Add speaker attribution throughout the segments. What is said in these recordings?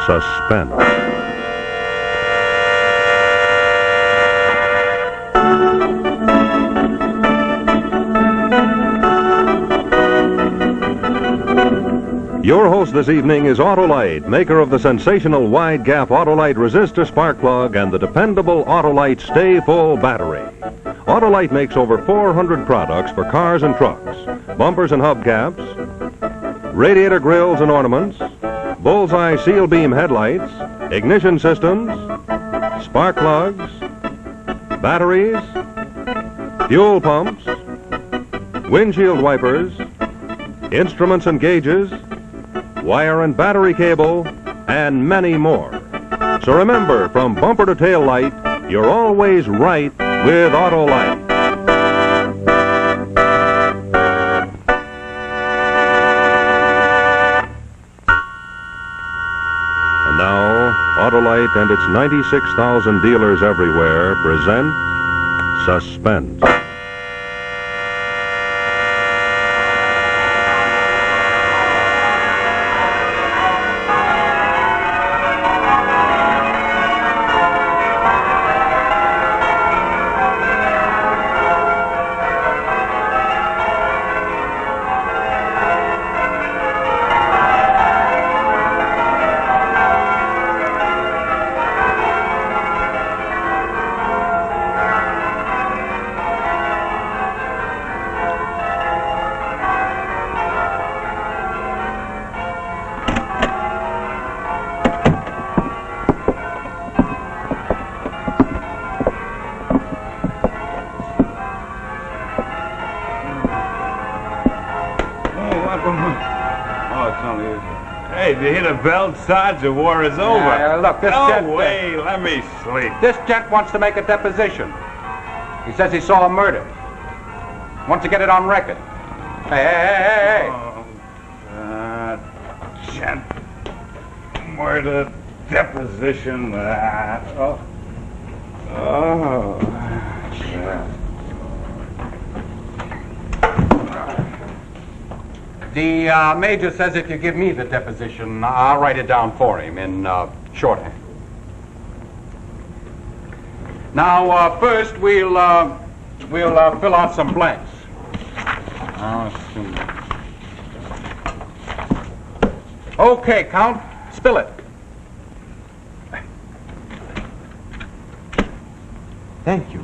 Speaker 1: Suspense. Your host this evening is Autolite, maker of the sensational wide-gap Autolite resistor spark plug and the dependable Autolite Stay Full battery. Autolite makes over 400 products for cars and trucks, bumpers and hubcaps, radiator grills and ornaments, bullseye seal beam headlights, ignition systems, spark plugs, batteries, fuel pumps, windshield wipers, instruments and gauges, wire and battery cable, and many more. So remember, from bumper to tail light, you're always right with Autolite. And now, Autolite and its 96,000 dealers everywhere present Suspense.
Speaker 2: Hey, did you hear the bell, Sarge? The war is over.
Speaker 3: Look, this
Speaker 2: No
Speaker 3: gent...
Speaker 2: way, let me sleep.
Speaker 3: This gent wants to make a deposition. He says he saw a murder. Wants to get it on record. Hey.
Speaker 2: Oh, God. Gent. Murder, deposition. Oh. God.
Speaker 3: The major says if you give me the deposition, I'll write it down for him in shorthand. Now, first we'll fill out some blanks. Okay, Count, spill it.
Speaker 4: Thank you.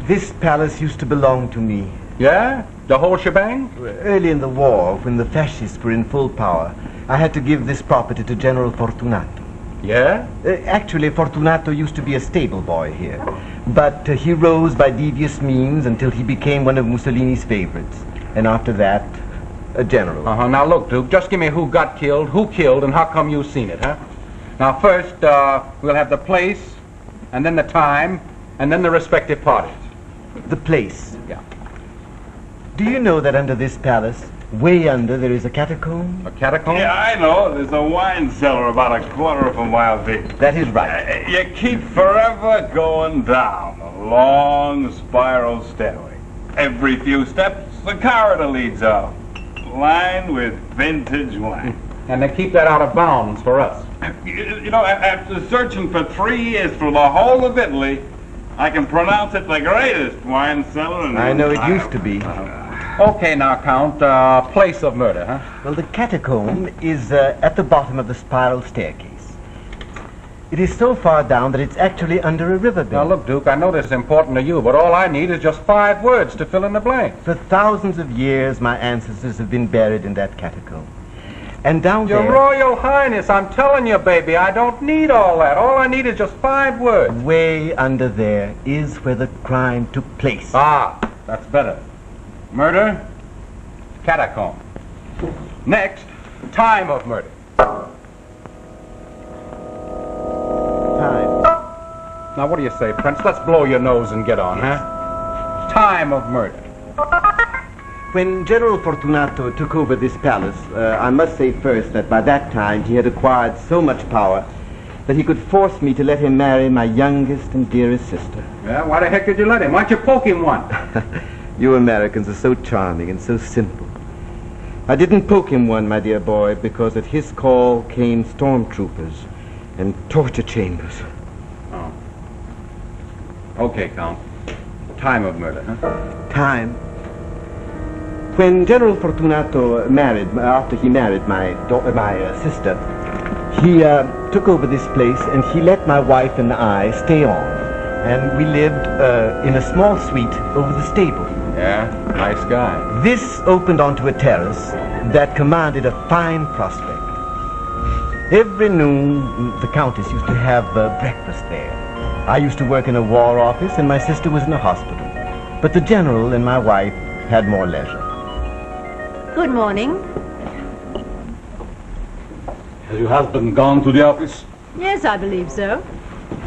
Speaker 4: This palace used to belong to me.
Speaker 3: Yeah? The whole shebang?
Speaker 4: Early in the war, when the fascists were in full power, I had to give this property to General Fortunato.
Speaker 3: Yeah?
Speaker 4: Actually, Fortunato used to be a stable boy here. But he rose by devious means until he became one of Mussolini's favorites. And after that, a general.
Speaker 3: Now look, Duke, just give me who got killed, who killed, and how come you've seen it, huh? Now first, we'll have the place, and then the time, and then the respective parties.
Speaker 4: The place.
Speaker 3: Yeah.
Speaker 4: Do you know that under this palace, way under, there is a catacomb?
Speaker 3: A catacomb?
Speaker 2: Yeah, I know. There's a wine cellar about a quarter of a mile deep.
Speaker 4: That is right.
Speaker 2: You keep forever going down a long spiral stairway. Every few steps, the corridor leads out, lined with vintage wine.
Speaker 3: And they keep that out of bounds for us.
Speaker 2: You know, after searching for 3 years for the whole of Italy, I can pronounce it the greatest wine cellar in the
Speaker 4: I know it
Speaker 2: entire-
Speaker 4: used to be.
Speaker 3: Okay, now, Count, place of murder, huh?
Speaker 4: Well, the catacomb is at the bottom of the spiral staircase. It is so far down that it's actually under a riverbed.
Speaker 3: Now, look, Duke, I know this is important to you, but all I need is just 5 words to fill in the blank.
Speaker 4: For thousands of years, my ancestors have been buried in that catacomb. And down
Speaker 3: Your
Speaker 4: there...
Speaker 3: Royal Highness, I'm telling you, baby, I don't need all that. All I need is just 5 words.
Speaker 4: Way under there is where the crime took place.
Speaker 3: Ah, that's better. Murder, catacomb. Next, time of murder.
Speaker 4: Time.
Speaker 3: Now, what do you say, Prince? Let's blow your nose and get on, huh? Time of murder.
Speaker 4: When General Fortunato took over this palace, I must say first that by that time he had acquired so much power that he could force me to let him marry my youngest and dearest sister.
Speaker 3: Yeah, why the heck did you let him? Why don't you poke him one?
Speaker 4: You Americans are so charming and so simple. I didn't poke him one, my dear boy, because at his call came stormtroopers and torture chambers.
Speaker 3: Oh. Okay, Count. Time of murder, huh?
Speaker 4: Time. When General Fortunato married, after he married my sister, he took over this place and he let my wife and I stay on. And we lived in a small suite over the stable.
Speaker 3: Yeah, nice guy.
Speaker 4: This opened onto a terrace that commanded a fine prospect. Every noon, the Countess used to have breakfast there. I used to work in a war office and my sister was in a hospital. But the General and my wife had more leisure.
Speaker 5: Good morning.
Speaker 6: Has your husband gone to the office?
Speaker 5: Yes, I believe so.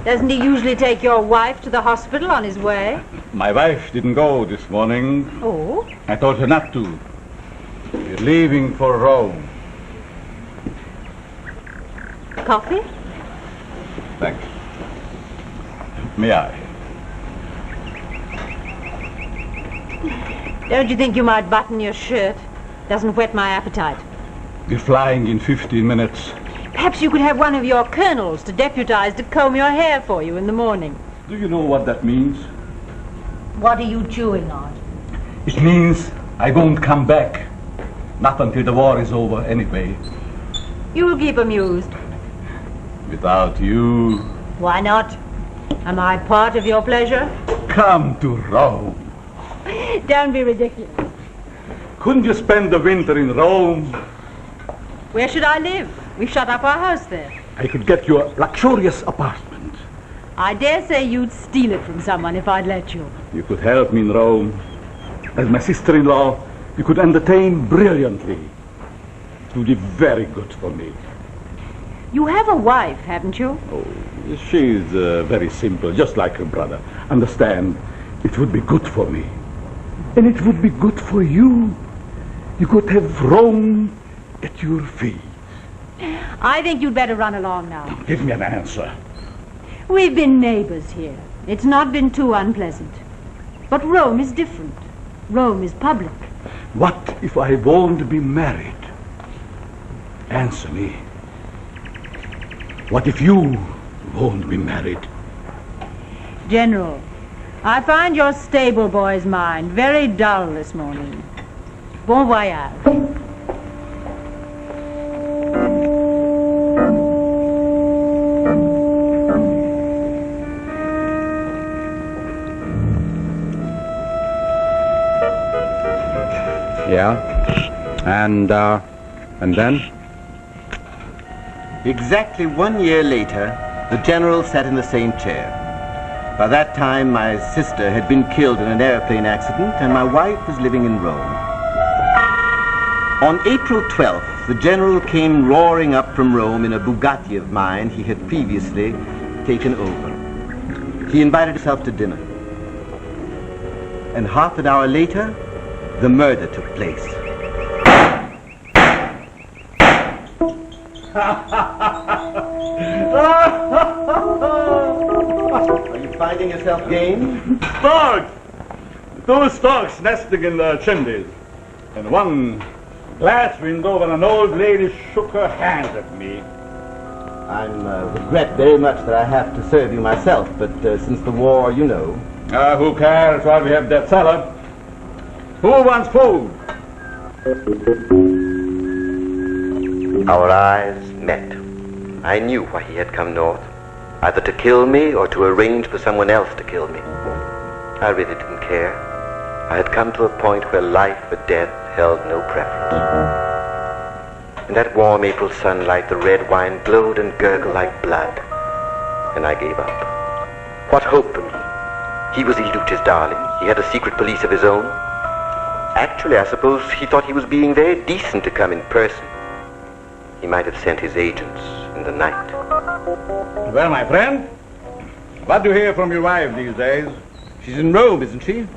Speaker 5: Doesn't he usually take your wife to the hospital on his way?
Speaker 6: My wife didn't go this morning.
Speaker 5: Oh?
Speaker 6: I told her not to. We're leaving for Rome.
Speaker 5: Coffee?
Speaker 6: Thanks. May I?
Speaker 5: Don't you think you might button your shirt? Doesn't whet my appetite.
Speaker 6: We're flying in 15 minutes.
Speaker 5: Perhaps you could have one of your colonels to deputize to comb your hair for you in the morning.
Speaker 6: Do you know what that means?
Speaker 5: What are you chewing on?
Speaker 6: It means I won't come back. Not until the war is over, anyway.
Speaker 5: You'll keep amused.
Speaker 6: Without you.
Speaker 5: Why not? Am I part of your pleasure?
Speaker 6: Come to Rome.
Speaker 5: Don't be ridiculous.
Speaker 6: Couldn't you spend the winter in Rome?
Speaker 5: Where should I live? We've shut up our house there.
Speaker 6: I could get you a luxurious apartment.
Speaker 5: I dare say you'd steal it from someone if I'd let you.
Speaker 6: You could help me in Rome. As my sister-in-law, you could entertain brilliantly. It would be very good for me.
Speaker 5: You have a wife, haven't you?
Speaker 6: Oh, she's very simple, just like her brother. Understand, it would be good for me. And it would be good for you. You could have Rome at your feet.
Speaker 5: I think you'd better run along now.
Speaker 6: Give me an answer.
Speaker 5: We've been neighbors here. It's not been too unpleasant. But Rome is different. Rome is public.
Speaker 6: What if I won't be married? Answer me. What if you won't be married?
Speaker 5: General, I find your stable boy's mind very dull this morning. Bon voyage.
Speaker 3: Yeah? And then?
Speaker 4: Exactly 1 year later, the General sat in the same chair. By that time, my sister had been killed in an airplane accident, and my wife was living in Rome. On April 12th, the General came roaring up from Rome in a Bugatti of mine he had previously taken over. He invited himself to dinner. And half an hour later, the murder took place. Are you finding yourself game?
Speaker 6: Dogs! Two storks nesting in the chimneys. And one glass window when an old lady shook her hand at me.
Speaker 4: I regret very much that I have to serve you myself, but since the war, you know.
Speaker 6: Who cares while we have that cellar? Who wants food?
Speaker 7: Our eyes met. I knew why he had come north, either to kill me or to arrange for someone else to kill me. I really didn't care. I had come to a point where life or death held no preference. In that warm April sunlight, the red wine glowed and gurgled like blood, and I gave up. What hope for me? He was Ilucha's darling. He had a secret police of his own. Actually, I suppose he thought he was being very decent to come in person. He might have sent his agents in the night.
Speaker 6: Well, my friend, what do you hear from your wife these days?
Speaker 4: She's in Rome, isn't she?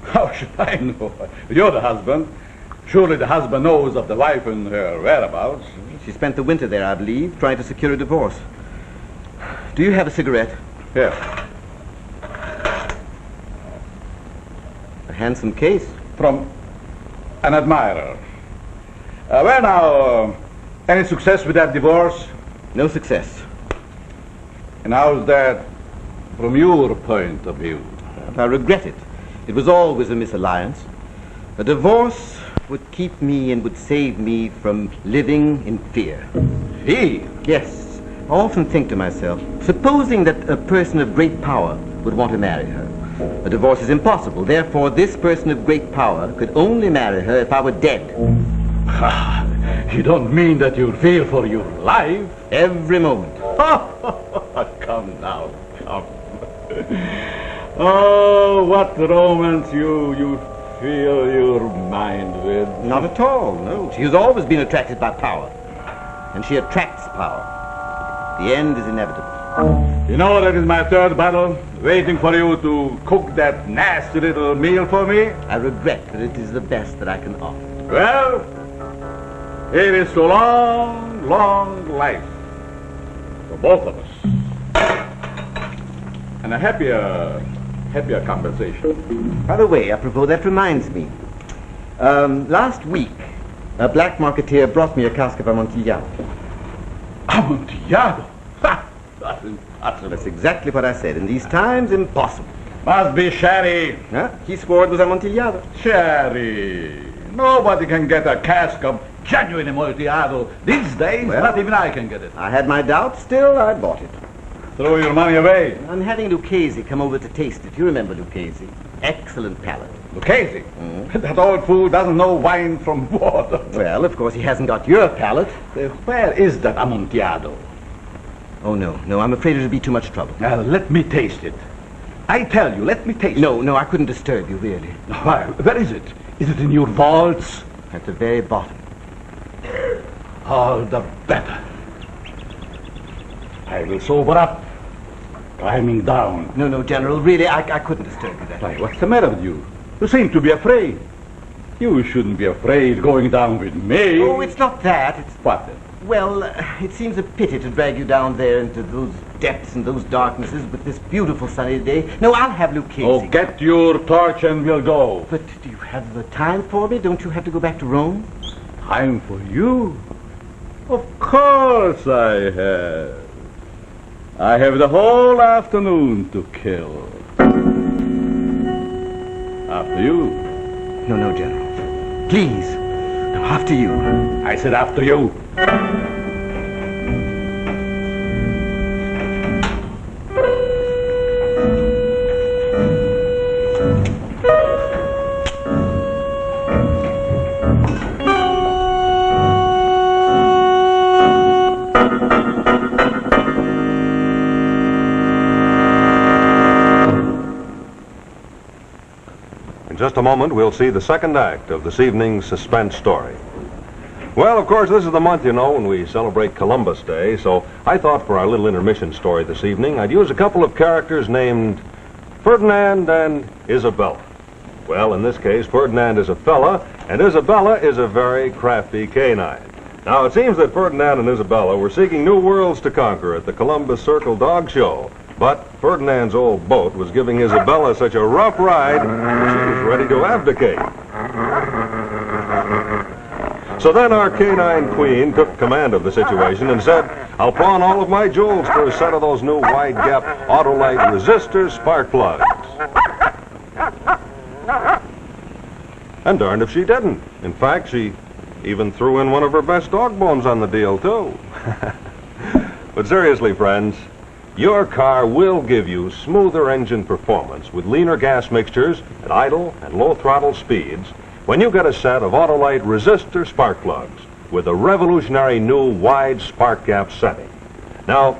Speaker 6: How should I know? You're the husband. Surely the husband knows of the wife and her whereabouts.
Speaker 4: She spent the winter there, I believe, trying to secure a divorce. Do you have a cigarette?
Speaker 6: Here.
Speaker 4: A handsome case.
Speaker 6: From an admirer. Well, now, any success with that divorce?
Speaker 4: No success.
Speaker 6: And how's that from your point of view?
Speaker 4: I regret it. It was always a misalliance. A divorce would keep me and would save me from living in fear.
Speaker 6: Fear?
Speaker 4: Yes. I often think to myself, supposing that a person of great power would want to marry her. A divorce is impossible. Therefore, this person of great power could only marry her if I were dead.
Speaker 6: You don't mean that you fear for your life?
Speaker 4: Every moment.
Speaker 6: Come now, come. Oh, what romance you fill your mind with.
Speaker 4: Not at all, no. She has always been attracted by power. And she attracts power. The end is inevitable.
Speaker 6: You know, that is my third battle, waiting for you to cook that nasty little meal for me.
Speaker 4: I regret that it is the best that I can offer.
Speaker 6: Well, it is a long, long life for both of us. And a happier compensation.
Speaker 4: By the way, apropos, that reminds me. Last week, a black marketeer brought me a cask of Amontillado.
Speaker 6: Amontillado? Ha! That's impossible.
Speaker 4: That's exactly what I said. In these times, impossible.
Speaker 6: Must be sherry.
Speaker 4: Huh? He swore it was Amontillado.
Speaker 6: Sherry. Nobody can get a cask of genuine Amontillado these days.
Speaker 4: Well,
Speaker 6: not even I can get it.
Speaker 4: I had my doubts. Still, I bought it.
Speaker 6: Throw your money away.
Speaker 4: I'm having Lugosi come over to taste it. You remember Lugosi? Excellent palate.
Speaker 6: Lugosi? That old fool doesn't know wine from water.
Speaker 4: Well, of course, he hasn't got your palate.
Speaker 6: Where is that Amontillado?
Speaker 4: Oh, no, I'm afraid it'll be too much trouble.
Speaker 6: Now, let me taste it. I tell you, let me taste it.
Speaker 4: No, I couldn't disturb you, really.
Speaker 6: Why, where is it? Is it in your vaults?
Speaker 4: At the very bottom.
Speaker 6: All the better. I will sober up. Climbing down.
Speaker 4: No, General, really, I couldn't disturb you that way.
Speaker 6: Why, what's the matter with you? You seem to be afraid. You shouldn't be afraid going down with me.
Speaker 4: Oh, it's not that. It's...
Speaker 6: What then?
Speaker 4: Well, it seems a pity to drag you down there into those depths and those darknesses with this beautiful sunny day. No, I'll have Lugosi.
Speaker 6: Oh, get your torch and we'll go.
Speaker 4: But do you have the time for me? Don't you have to go back to Rome?
Speaker 6: Time for you? Of course I have. I have the whole afternoon to kill. After you.
Speaker 4: No, General. Please. No, after you.
Speaker 6: I said after you.
Speaker 1: In just a moment, we'll see the second act of this evening's suspense story. Well, of course, this is the month, you know, when we celebrate Columbus Day, so I thought for our little intermission story this evening, I'd use a couple of characters named Ferdinand and Isabella. Well, in this case, Ferdinand is a fella, and Isabella is a very crafty canine. Now, it seems that Ferdinand and Isabella were seeking new worlds to conquer at the Columbus Circle Dog Show. But Ferdinand's old boat was giving Isabella such a rough ride that she was ready to abdicate. So then our canine queen took command of the situation and said, I'll pawn all of my jewels for a set of those new wide-gap Autolite resistor spark plugs. And darned if she didn't. In fact, she even threw in one of her best dog bones on the deal, too. But seriously, friends, your car will give you smoother engine performance with leaner gas mixtures at idle and low throttle speeds when you get a set of Autolite resistor spark plugs with a revolutionary new wide spark gap setting. Now,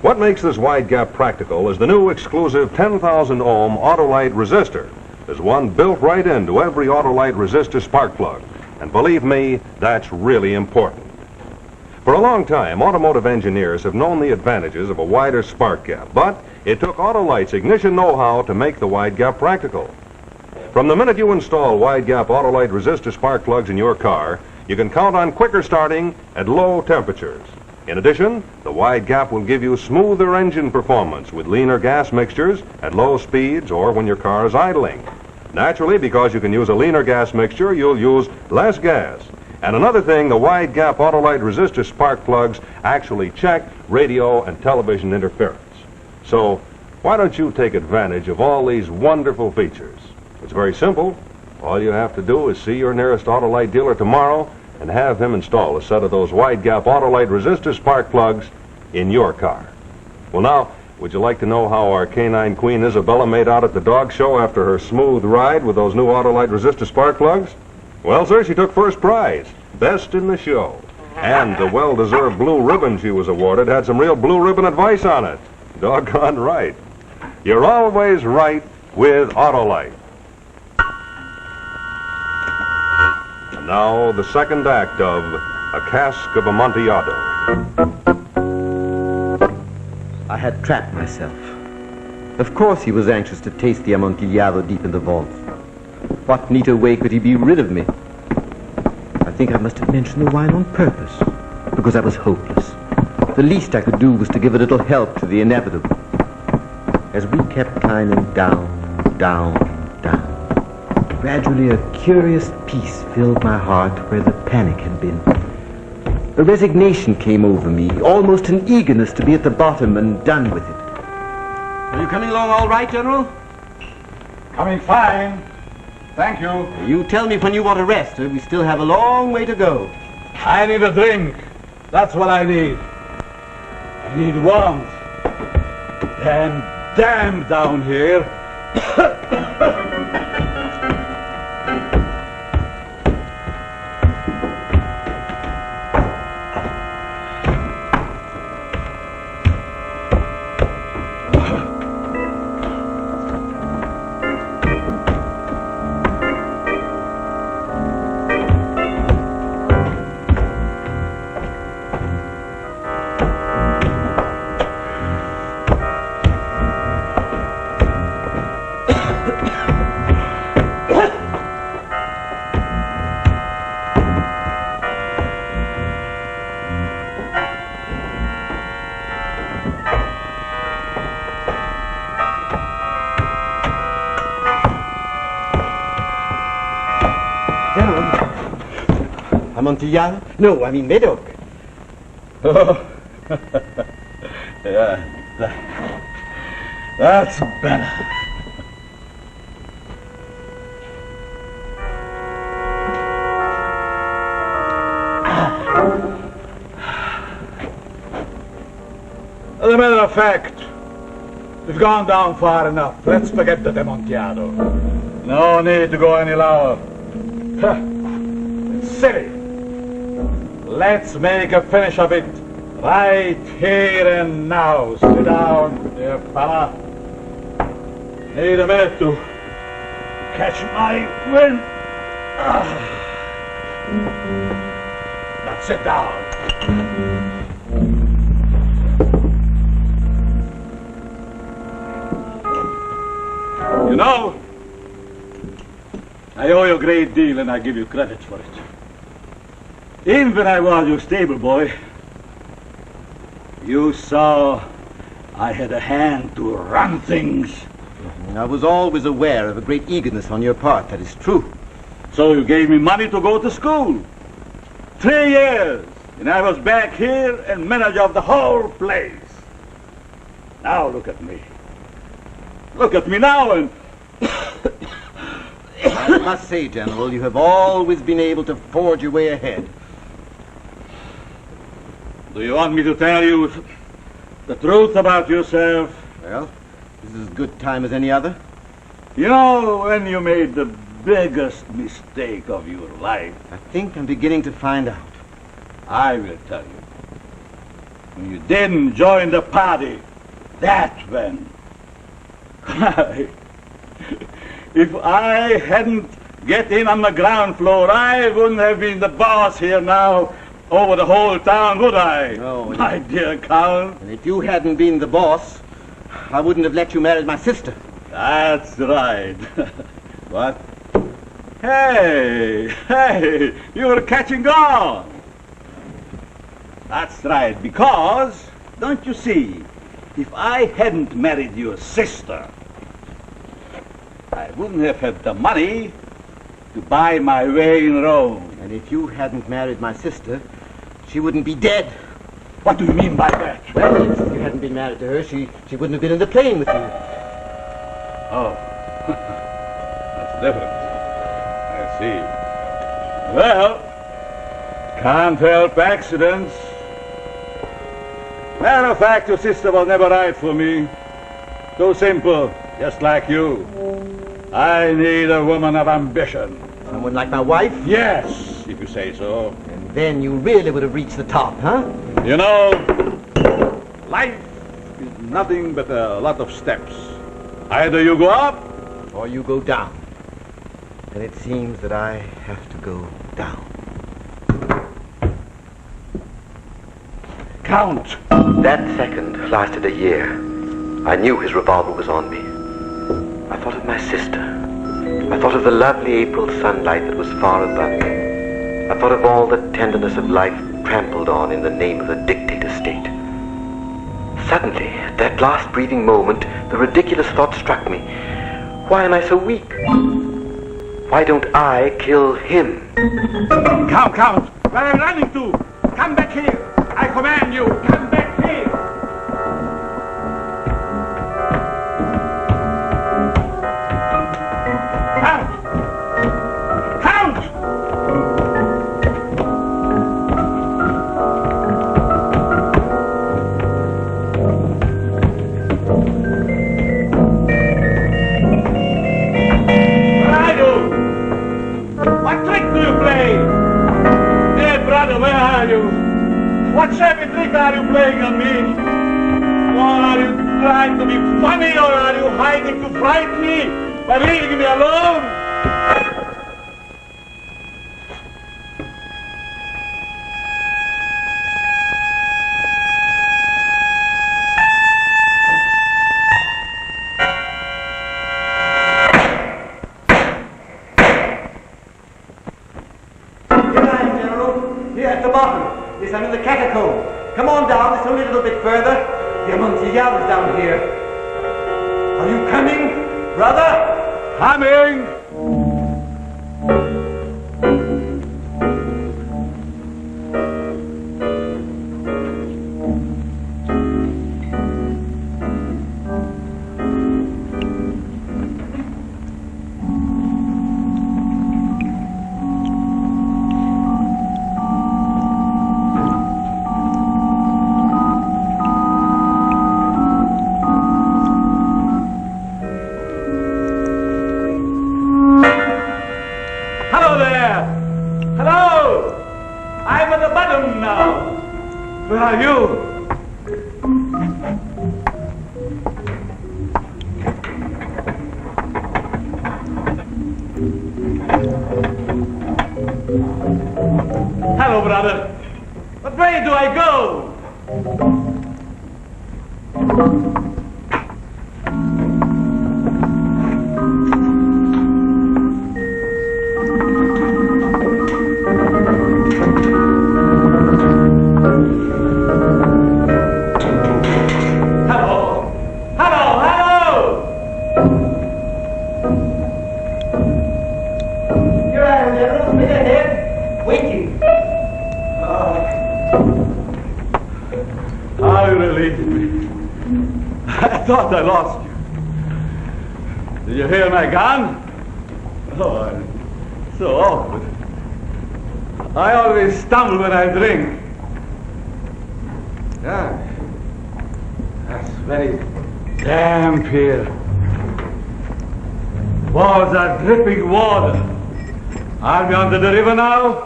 Speaker 1: what makes this wide gap practical is the new exclusive 10,000 ohm Autolite resistor. There's one built right into every Autolite resistor spark plug. And believe me, that's really important. For a long time, automotive engineers have known the advantages of a wider spark gap, but it took Autolite's ignition know-how to make the wide gap practical. From the minute you install wide gap Autolite resistor spark plugs in your car, you can count on quicker starting at low temperatures. In addition, the wide gap will give you smoother engine performance with leaner gas mixtures at low speeds or when your car is idling. Naturally, because you can use a leaner gas mixture, you'll use less gas. And another thing, the wide gap Autolite resistor spark plugs actually check radio and television interference. So why don't you take advantage of all these wonderful features? It's very simple. All you have to do is see your nearest Autolite dealer tomorrow and have him install a set of those wide gap Autolite resistor spark plugs in your car. Well, now, would you like to know how our canine queen Isabella made out at the dog show after her smooth ride with those new Autolite resistor spark plugs? Well, sir, she took first prize, best in the show. And the well-deserved blue ribbon she was awarded had some real blue ribbon advice on it. Doggone right. You're always right with Autolite. And now, the second act of A Cask of Amontillado.
Speaker 4: I had trapped myself. Of course he was anxious to taste the Amontillado deep in the vault. What neater way could he be rid of me? I think I must have mentioned the wine on purpose, because I was hopeless. The least I could do was to give a little help to the inevitable. As we kept climbing down, down, down, gradually a curious peace filled my heart where the panic had been. A resignation came over me, almost an eagerness to be at the bottom and done with it. Are you coming along all right, General?
Speaker 3: Coming fine. Thank you.
Speaker 4: You tell me when you want to rest. We still have a long way to go.
Speaker 6: I need a drink. That's what I need. I need warmth. Damn down here.
Speaker 4: Amontillado? No, I mean Medoc.
Speaker 6: Oh. Yeah, that's Bela. As a matter of fact, we've gone down far enough. Let's forget the Amontillado. No need to go any lower. It's silly. Let's make a finish of it right here and now. Sit down, dear fella. Need a minute to catch my wind. Now sit down. You know, I owe you a great deal and I give you credit for it. Even when I was your stable boy, you saw I had a hand to run things.
Speaker 4: I was always aware of a great eagerness on your part, that is true.
Speaker 6: So you gave me money to go to school. 3 years, and I was back here and manager of the whole place. Now look at me. Look at me now and...
Speaker 4: I must say, General, you have always been able to forge your way ahead.
Speaker 6: Do you want me to tell you the truth about yourself?
Speaker 4: Well, this is as good time as any other.
Speaker 6: You know, when you made the biggest mistake of your life,
Speaker 4: I think I'm beginning to find out.
Speaker 6: I will tell you. When you didn't join the party, that's when. If I hadn't get in on the ground floor, I wouldn't have been the boss here now over the whole town, would I?
Speaker 4: No.
Speaker 6: My dear Count.
Speaker 4: And if you hadn't been the boss, I wouldn't have let you marry my sister.
Speaker 6: That's right. What? Hey, you were catching on. That's right, because, don't you see, if I hadn't married your sister, I wouldn't have had the money to buy my way in Rome.
Speaker 4: And if you hadn't married my sister, she wouldn't be dead.
Speaker 6: What do you mean by that?
Speaker 4: Well, if you hadn't been married to her, she wouldn't have been in the plane with you.
Speaker 6: Oh, that's different. I see. Well, can't help accidents. Matter of fact, your sister was never right for me. Too simple, just like you. I need a woman of ambition.
Speaker 4: Someone like my wife?
Speaker 6: Yes, if you say so.
Speaker 4: And then you really would have reached the top, huh?
Speaker 6: You know, life is nothing but a lot of steps. Either you go up,
Speaker 4: Or you go down. And it seems that I have to go down.
Speaker 6: count.
Speaker 7: That second lasted a year. I knew his revolver was on me. I thought of my sister. I thought of the lovely April sunlight that was far above me. I thought of all the tenderness of life trampled on in the name of the dictator state. Suddenly, at that last breathing moment, the ridiculous thought struck me. Why am I so weak? Why don't I kill him?
Speaker 6: Count! Where are you running to? Come back here! I command you, come back here! Count! Where are you? What trick do you play? Dear brother, where are you? What shabby trick are you playing on me? Or are you trying to be funny, or are you hiding to frighten me by leaving me alone?
Speaker 4: Yes, I'm in the catacomb. Come on down, it's only a little bit further. The Amontillado is down here. Are you coming, brother?
Speaker 6: Coming! Where are you? Hello, brother. What way do I go? I thought I lost you. Did you hear my gun? Oh, I'm so awkward. I always stumble when I drink. Yeah, that's very damp here. Walls are dripping water. Are we under the river now?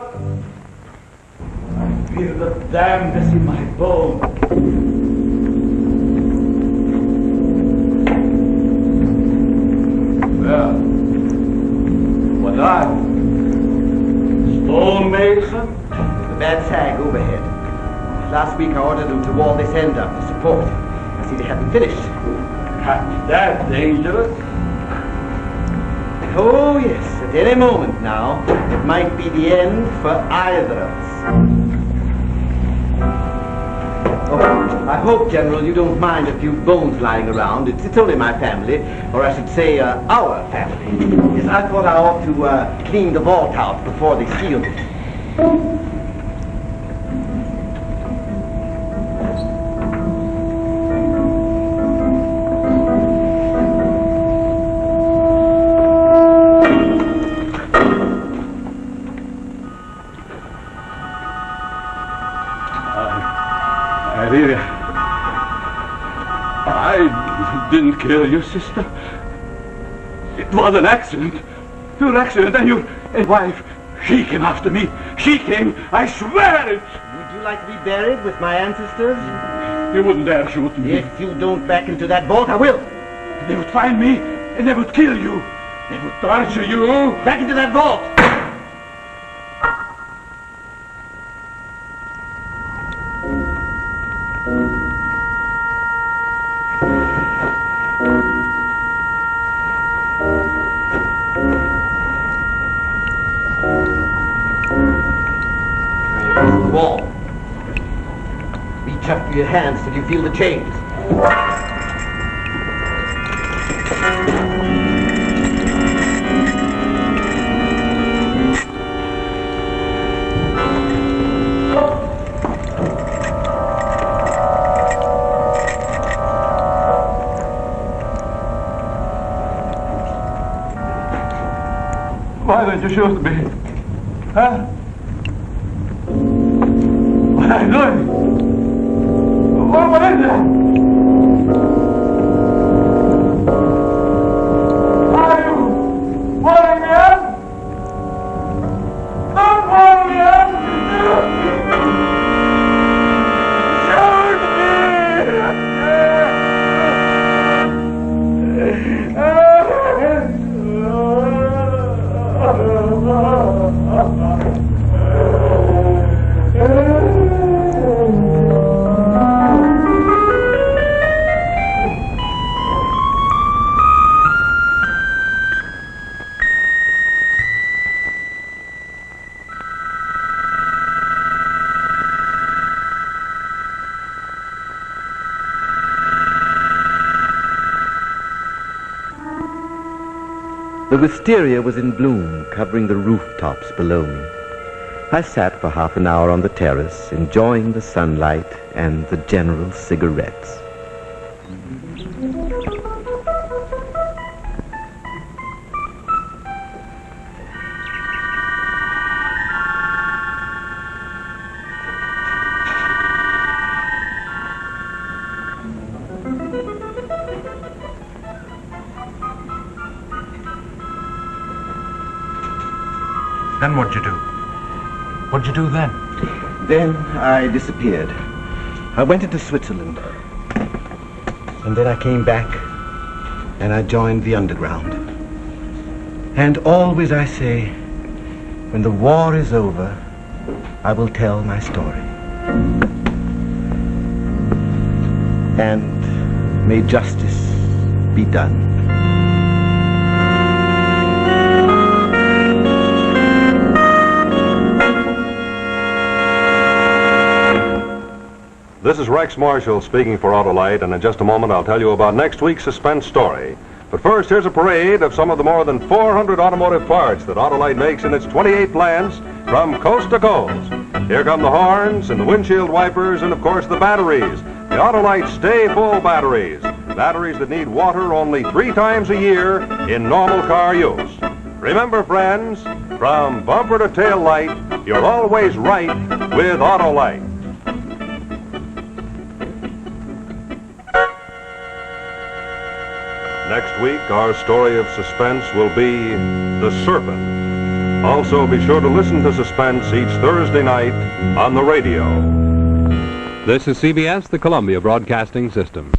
Speaker 6: I feel the dampness in my bones. Well, what are you? Stonemason?
Speaker 4: The bad sag overhead. Last week I ordered them to wall this end up for support. I see they haven't finished.
Speaker 6: That's dangerous.
Speaker 4: Oh yes, at any moment now, it might be the end for either of us. Oh, I hope, General, you don't mind a few bones lying around. It's only my family, or I should say, our family. Yes, I thought I ought to clean the vault out before they steal me.
Speaker 6: I didn't kill you, sister. It was an accident. Pure accident, and your wife, she came after me. She came, I swear it.
Speaker 4: Would you like to be buried with my ancestors?
Speaker 6: You wouldn't dare shoot me.
Speaker 4: If you don't back into that vault, I will.
Speaker 6: They would find me, and they would kill you. They would torture you.
Speaker 4: Back into that vault! Wall. Reach up to your hands till you feel the chains.
Speaker 6: Why didn't you shoot me? Huh? What are you doing? What is that? Are you pulling me up? Don't pull me up! Shoot
Speaker 7: The wisteria was in bloom, covering the rooftops below me. I sat for half an hour on the terrace, enjoying the sunlight and the general cigarettes.
Speaker 3: Then what'd you do? What'd you do then?
Speaker 4: Then I disappeared. I went into Switzerland. And then I came back and I joined the underground. And always I say, when the war is over, I will tell my story. And may justice be done.
Speaker 1: This is Rex Marshall speaking for Autolite, and in just a moment I'll tell you about next week's suspense story. But first, here's a parade of some of the more than 400 automotive parts that Autolite makes in its 28 plants from coast to coast. Here come the horns and the windshield wipers and, of course, the batteries. The Autolite Stay Full batteries. Batteries that need water only 3 times a year in normal car use. Remember, friends, from bumper to tail light, you're always right with Autolite. Next week, our story of suspense will be The Serpent. Also, be sure to listen to Suspense each Thursday night on the radio.
Speaker 8: This is CBS, the Columbia Broadcasting System.